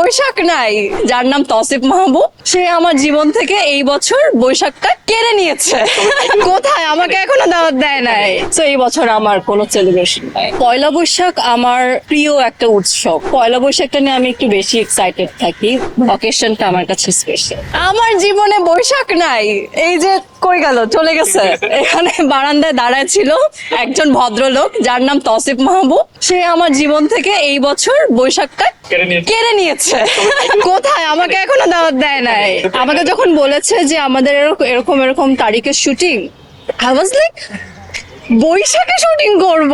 বৈশাখ নাই, যার নাম তৌসিফ মাহবুব, সে আমার জীবন থেকে এই বছর বৈশাখটা কেড়ে নিয়েছে। কোথায়, আমাকে এখনো দাওয়াত দেয় নাই। তো এই বছর আমার কোনো সেলিব্রেশন নাই। পয়লা বৈশাখ আমার প্রিয় একটা উৎসব। পয়লা বৈশাখটা নিয়ে আমি একটু বেশি এক্সাইটেড থাকি। অকেশনটা আমার কাছে স্পেশাল। আমার জীবনে বৈশাখ নাই। এই যে কই গেল, চলে গেছে। এখানে বারান্দায় দাঁড়ায় ছিল একজন ভদ্রলোক, যার নাম তৌসিফ মাহবুব, সে আমার জীবন থেকে এই বছর বৈশাখটা কেড়ে নিয়েছে। কোথায়, আমাকে এখনো দাওয়াত দেয় নাই। আমাকে যখন বলেছে যে আমাদের এরকম এরকম তারিখের শুটিং, আই ওয়াজ লাইক, বৈশাখে শুটিং করব,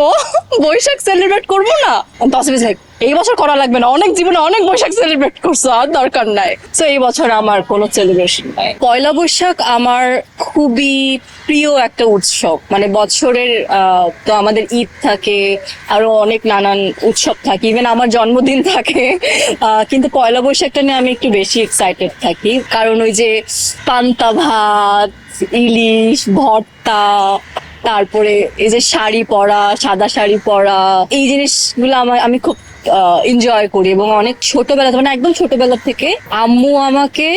বৈশাখ সেলিব্রেট করব না? তৌসিফ ইজ লাইক, এই বছর করা লাগবে না, অনেক জীবনে অনেক বৈশাখ সেলিব্রেট করছো, আর দরকার নাই। তো এই বছর আমার কোনো সেলিব্রেশন নাই। পয়লা বৈশাখ আমার খুবই প্রিয় একটা উৎসব। মানে বছরের তো আমাদের ঈদ থাকে, আরো অনেক নানান উৎসব থাকে, ইভেন আমার জন্মদিন থাকে, কিন্তু পয়লা বৈশাখটা নিয়ে আমি একটু বেশি এক্সাইটেড থাকি। কারণ ওই যে পান্তা ভাত, ইলিশ ভর্তা, তারপরে এই যে শাড়ি পরা, সাদা শাড়ি পরা, এই জিনিসগুলো আমি খুব এনজয় করি। এবং অনেক ছোটবেলা, মানে একদম ছোটবেলা থেকে আম্মু আমাকে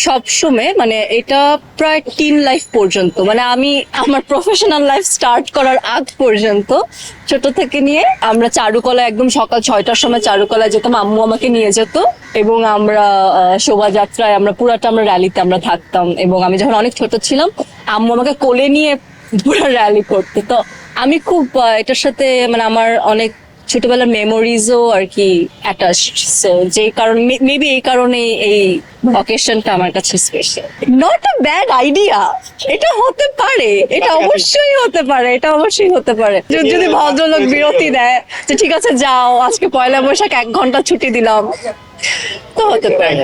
সবসময়, মানে এটা প্রায় টিন লাইফ পর্যন্ত, মানে আমি আমার প্রফেশনাল লাইফ স্টার্ট করার আগ পর্যন্ত, ছোট থেকে নিয়ে আমরা চারুকলা, একদম সকাল 6টার সময় চারুকলায় যেতাম, আম্মু আমাকে নিয়ে যেত এবং আমরা শোভাযাত্রায়, আমরা পুরাটা আমরা র্যালিতে আমরা থাকতাম। এবং আমি যখন অনেক ছোট ছিলাম, আম্মু আমাকে কোলে নিয়ে পুরো র্যালি করতে। তো আমি খুব এটার সাথে, মানে আমার অনেক ছোটবেলার মেমোরিজও আর কি অ্যাটাচড। সো যে কারণে, মেবি এই কারণে এই অকেশনটা আমার কাছে special. Not a bad idea, এটা হতে পারে, এটা অবশ্যই হতে পারে, এটা অবশ্যই হতে পারে। যদি ভদ্রলোক বিরতি দেয় যে ঠিক আছে যাও, আজকে পয়লা বৈশাখ 1 ঘন্টা ছুটি দিলাম, তো হতে পারে।